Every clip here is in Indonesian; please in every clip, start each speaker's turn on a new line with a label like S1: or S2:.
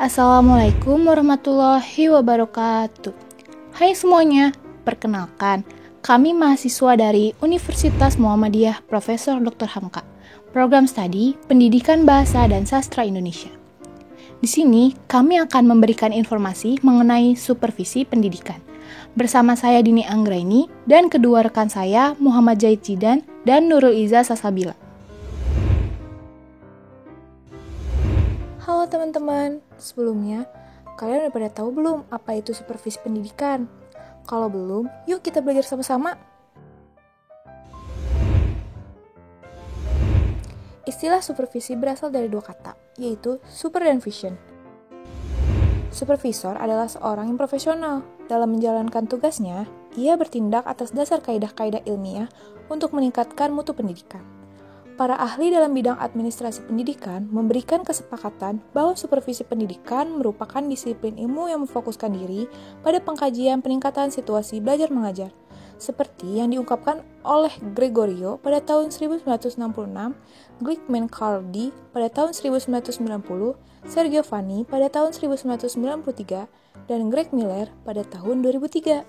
S1: Assalamualaikum warahmatullahi wabarakatuh. Hai semuanya, perkenalkan, kami mahasiswa dari Universitas Muhammadiyah Profesor Dr. Hamka, Program Studi Pendidikan Bahasa dan Sastra Indonesia. Di sini, kami akan memberikan informasi mengenai supervisi pendidikan. Bersama saya Dini Anggraini dan kedua rekan saya Muhammad Zaid Zidan dan Nurul Iza Sasabila.
S2: Halo teman-teman, sebelumnya kalian udah pada tahu belum apa itu supervisi pendidikan? Kalau belum, yuk kita belajar sama-sama. Istilah supervisi berasal dari dua kata, yaitu super dan vision. Supervisor adalah seorang yang profesional. Dalam menjalankan tugasnya, ia bertindak atas dasar kaidah-kaidah ilmiah untuk meningkatkan mutu pendidikan. Para ahli dalam bidang administrasi pendidikan memberikan kesepakatan bahwa supervisi pendidikan merupakan disiplin ilmu yang memfokuskan diri pada pengkajian peningkatan situasi belajar mengajar, seperti yang diungkapkan oleh Gregorio pada tahun 1966, Glickman Cardy pada tahun 1990, Sergio Vanni pada tahun 1993, dan Greg Miller pada tahun 2003.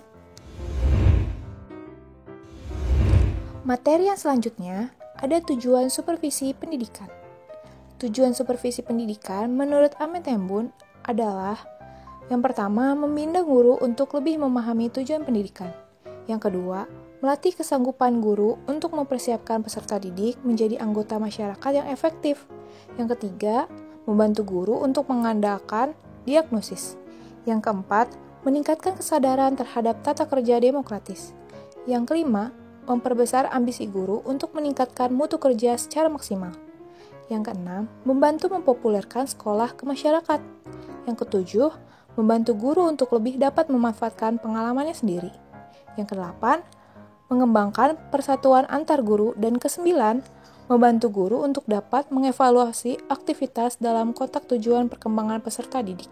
S2: Materi yang selanjutnya ada tujuan supervisi pendidikan. Tujuan supervisi pendidikan menurut Ahmed Tembun adalah yang pertama, membina guru untuk lebih memahami tujuan pendidikan. Yang kedua, melatih kesanggupan guru untuk mempersiapkan peserta didik menjadi anggota masyarakat yang efektif. Yang ketiga, membantu guru untuk mengandalkan diagnosis. Yang keempat, meningkatkan kesadaran terhadap tata kerja demokratis. Yang kelima, memperbesar ambisi guru untuk meningkatkan mutu kerja secara maksimal. Yang keenam, membantu mempopulerkan sekolah ke masyarakat. Yang ketujuh, membantu guru untuk lebih dapat memanfaatkan pengalamannya sendiri. Yang kedelapan, mengembangkan persatuan antar guru. Dan kesembilan, membantu guru untuk dapat mengevaluasi aktivitas dalam kotak tujuan perkembangan peserta didik.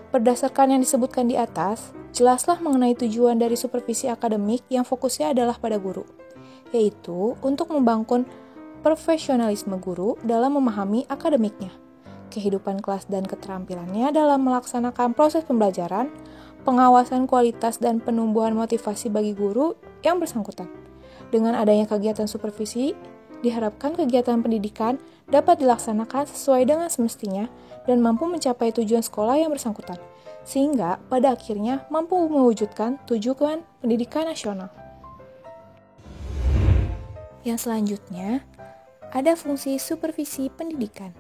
S2: Berdasarkan yang disebutkan di atas, jelaslah mengenai tujuan dari supervisi akademik yang fokusnya adalah pada guru, yaitu untuk membangun profesionalisme guru dalam memahami akademiknya, kehidupan kelas dan keterampilannya dalam melaksanakan proses pembelajaran, pengawasan kualitas dan penumbuhan motivasi bagi guru yang bersangkutan. Dengan adanya kegiatan supervisi, diharapkan kegiatan pendidikan dapat dilaksanakan sesuai dengan semestinya dan mampu mencapai tujuan sekolah yang bersangkutan, sehingga pada akhirnya mampu mewujudkan tujuan pendidikan nasional. Yang selanjutnya, ada fungsi supervisi pendidikan.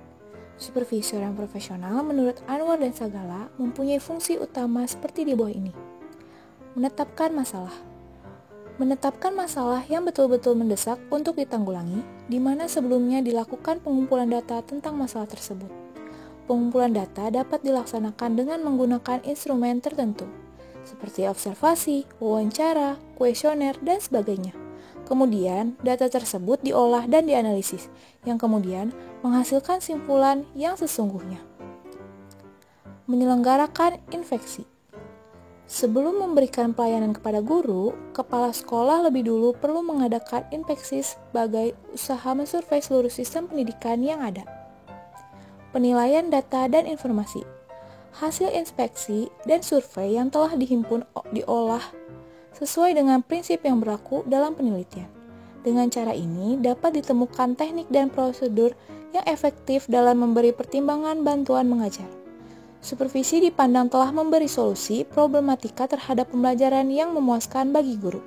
S2: Supervisor yang profesional menurut Anwar dan Sagala mempunyai fungsi utama seperti di bawah ini. Menetapkan masalah. Menetapkan masalah yang betul-betul mendesak untuk ditanggulangi, di mana sebelumnya dilakukan pengumpulan data tentang masalah tersebut. Pengumpulan data dapat dilaksanakan dengan menggunakan instrumen tertentu, seperti observasi, wawancara, kuesioner, dan sebagainya. Kemudian, data tersebut diolah dan dianalisis, yang kemudian menghasilkan simpulan yang sesungguhnya. Menyelenggarakan infeksi. Sebelum memberikan pelayanan kepada guru, kepala sekolah lebih dulu perlu mengadakan inspeksi sebagai usaha mensurvei seluruh sistem pendidikan yang ada. Penilaian data dan informasi. Hasil inspeksi dan survei yang telah dihimpun diolah sesuai dengan prinsip yang berlaku dalam penelitian. Dengan cara ini dapat ditemukan teknik dan prosedur yang efektif dalam memberi pertimbangan bantuan mengajar. Supervisi dipandang telah memberi solusi problematika terhadap pembelajaran yang memuaskan bagi guru.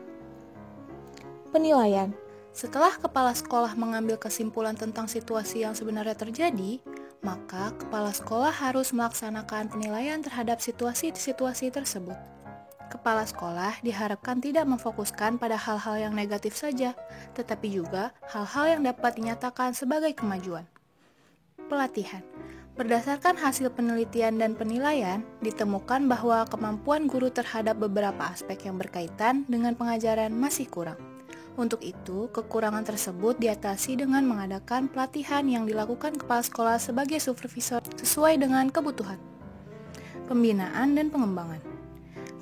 S2: Penilaian. Setelah kepala sekolah mengambil kesimpulan tentang situasi yang sebenarnya terjadi, maka kepala sekolah harus melaksanakan penilaian terhadap situasi-situasi tersebut. Kepala sekolah diharapkan tidak memfokuskan pada hal-hal yang negatif saja, tetapi juga hal-hal yang dapat dinyatakan sebagai kemajuan. Pelatihan. Berdasarkan hasil penelitian dan penilaian, ditemukan bahwa kemampuan guru terhadap beberapa aspek yang berkaitan dengan pengajaran masih kurang. Untuk itu, kekurangan tersebut diatasi dengan mengadakan pelatihan yang dilakukan kepala sekolah sebagai supervisor sesuai dengan kebutuhan. Pembinaan dan pengembangan.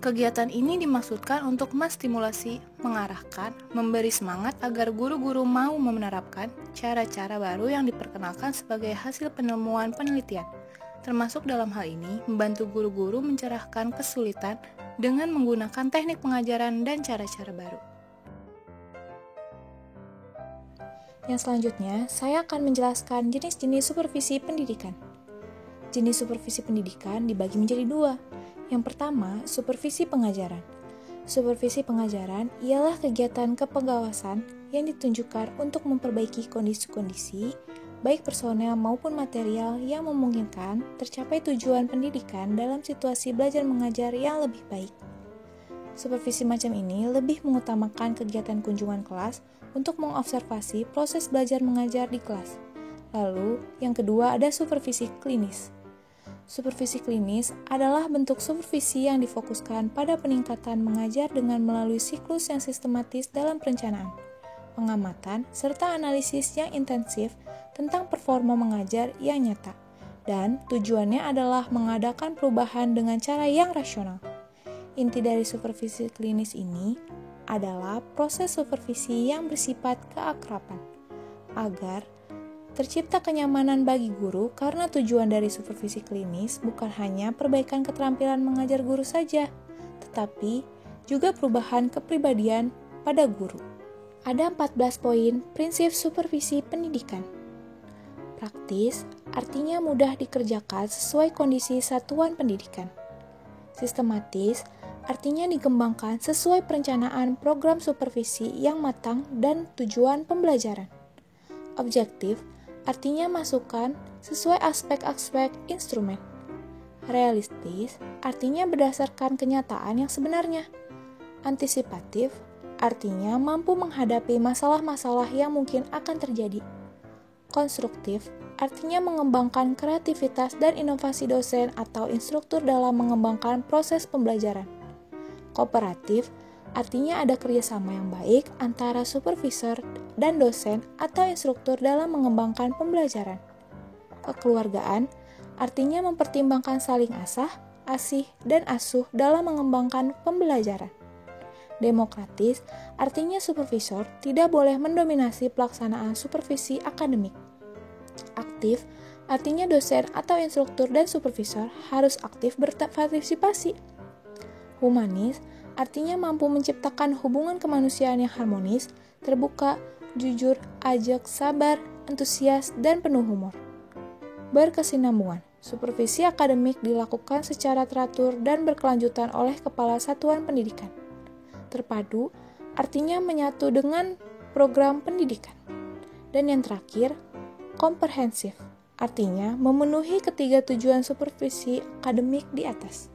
S2: Kegiatan ini dimaksudkan untuk menstimulasi, mengarahkan, memberi semangat agar guru-guru mau menerapkan cara-cara baru yang diperkenalkan sebagai hasil penemuan penelitian,
S1: Termasuk dalam hal ini, membantu guru-guru mencerahkan kesulitan dengan menggunakan teknik pengajaran dan cara-cara baru.
S2: Yang selanjutnya, saya akan menjelaskan jenis-jenis supervisi pendidikan. Jenis supervisi pendidikan dibagi menjadi dua. Yang pertama, supervisi pengajaran. Supervisi pengajaran ialah kegiatan kepengawasan yang ditunjukkan untuk memperbaiki kondisi-kondisi, baik personel maupun material yang memungkinkan tercapai tujuan pendidikan dalam situasi belajar mengajar yang lebih baik. Supervisi macam ini lebih mengutamakan kegiatan kunjungan kelas untuk mengobservasi proses belajar mengajar di kelas. Lalu, yang kedua ada supervisi klinis. Supervisi klinis adalah bentuk supervisi yang difokuskan pada peningkatan mengajar dengan melalui siklus yang sistematis dalam perencanaan, pengamatan, serta analisis yang intensif tentang performa mengajar yang nyata, dan tujuannya adalah mengadakan perubahan dengan cara yang rasional. Inti dari supervisi klinis ini adalah proses supervisi yang bersifat keakraban, agar tercipta kenyamanan bagi guru karena tujuan dari supervisi klinis bukan hanya perbaikan keterampilan mengajar guru saja, tetapi juga perubahan kepribadian pada guru. Ada 14 poin prinsip supervisi pendidikan. Praktis artinya mudah dikerjakan sesuai kondisi satuan pendidikan. Sistematis artinya dikembangkan sesuai perencanaan program supervisi yang matang dan tujuan pembelajaran. Objektif artinya masukan sesuai aspek-aspek instrumen. Realistis artinya berdasarkan kenyataan yang sebenarnya. Antisipatif artinya mampu menghadapi masalah-masalah yang mungkin akan terjadi. Konstruktif artinya mengembangkan kreativitas dan inovasi dosen atau instruktur dalam mengembangkan proses pembelajaran. Kooperatif artinya ada kerjasama yang baik antara supervisor dan dosen atau instruktur dalam mengembangkan pembelajaran. Kekeluargaan artinya mempertimbangkan saling asih, dan asuh dalam mengembangkan pembelajaran. Demokratis artinya supervisor tidak boleh mendominasi pelaksanaan supervisi akademik. Aktif artinya dosen atau instruktur dan supervisor harus aktif berpartisipasi. Humanis artinya mampu menciptakan hubungan kemanusiaan yang harmonis, terbuka, jujur, ajak, sabar, antusias, dan penuh humor. Berkesinambungan. Supervisi akademik dilakukan secara teratur dan berkelanjutan oleh kepala satuan pendidikan. Terpadu artinya menyatu dengan program pendidikan. Dan yang terakhir, komprehensif artinya memenuhi ketiga tujuan supervisi akademik di atas.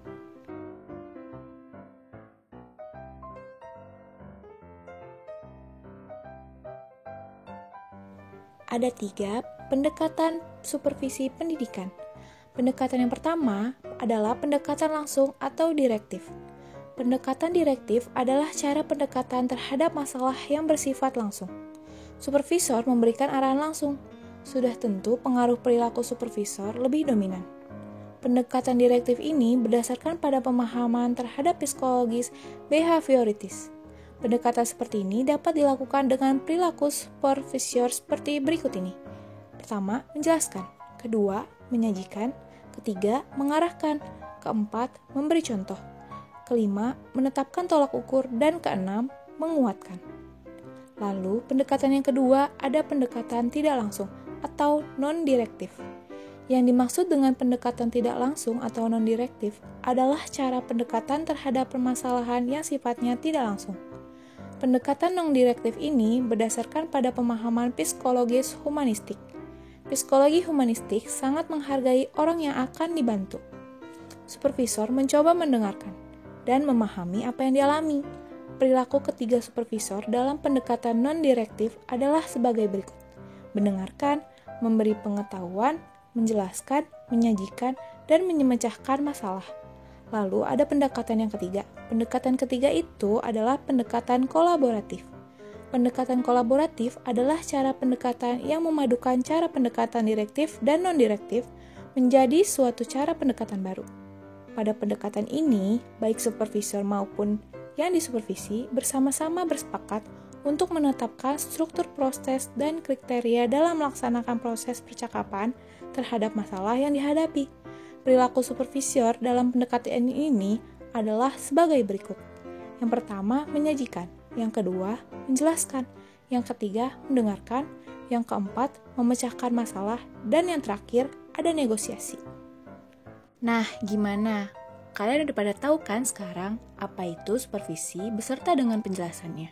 S2: Ada 3 pendekatan supervisi pendidikan. Pendekatan yang pertama adalah pendekatan langsung atau direktif. Pendekatan direktif adalah cara pendekatan terhadap masalah yang bersifat langsung. Supervisor memberikan arahan langsung. Sudah tentu pengaruh perilaku supervisor lebih dominan. Pendekatan direktif ini berdasarkan pada pemahaman terhadap psikologis behavioritis. Pendekatan seperti ini dapat dilakukan dengan perilaku supervisor seperti berikut ini. Pertama, menjelaskan. Kedua, menyajikan. Ketiga, mengarahkan. Keempat, memberi contoh. Kelima, menetapkan tolak ukur. Dan keenam, menguatkan. Lalu, pendekatan yang kedua ada pendekatan tidak langsung atau non-direktif. Yang dimaksud dengan pendekatan tidak langsung atau non-direktif adalah cara pendekatan terhadap permasalahan yang sifatnya tidak langsung. Pendekatan non-direktif ini berdasarkan pada pemahaman psikologis humanistik. Psikologi humanistik sangat menghargai orang yang akan dibantu. Supervisor mencoba mendengarkan dan memahami apa yang dialami. Perilaku ketiga supervisor dalam pendekatan non-direktif adalah sebagai berikut. Mendengarkan, memberi pengetahuan, menjelaskan, menyajikan, dan memecahkan masalah. Lalu ada pendekatan yang ketiga. Pendekatan ketiga itu adalah pendekatan kolaboratif. Pendekatan kolaboratif adalah cara pendekatan yang memadukan cara pendekatan direktif dan non-direktif menjadi suatu cara pendekatan baru. Pada pendekatan ini, baik supervisor maupun yang disupervisi bersama-sama bersepakat untuk menetapkan struktur proses dan kriteria dalam melaksanakan proses percakapan terhadap masalah yang dihadapi. perilaku supervisor dalam pendekatan ini adalah sebagai berikut. Yang pertama, menyajikan. Yang kedua, menjelaskan. Yang ketiga, mendengarkan. Yang keempat, memecahkan masalah. Dan yang terakhir, ada negosiasi.
S1: Nah, gimana? Kalian udah pada tahu kan sekarang apa itu supervisi beserta dengan penjelasannya?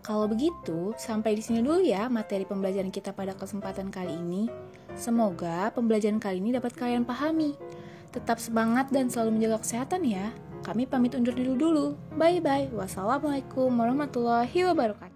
S1: Kalau begitu, sampai di sini dulu ya materi pembelajaran kita pada kesempatan kali ini. Semoga pembelajaran kali ini dapat kalian pahami. Tetap semangat dan selalu menjaga kesehatan ya. Kami pamit undur diri dulu. Bye-bye. Wassalamualaikum warahmatullahi wabarakatuh.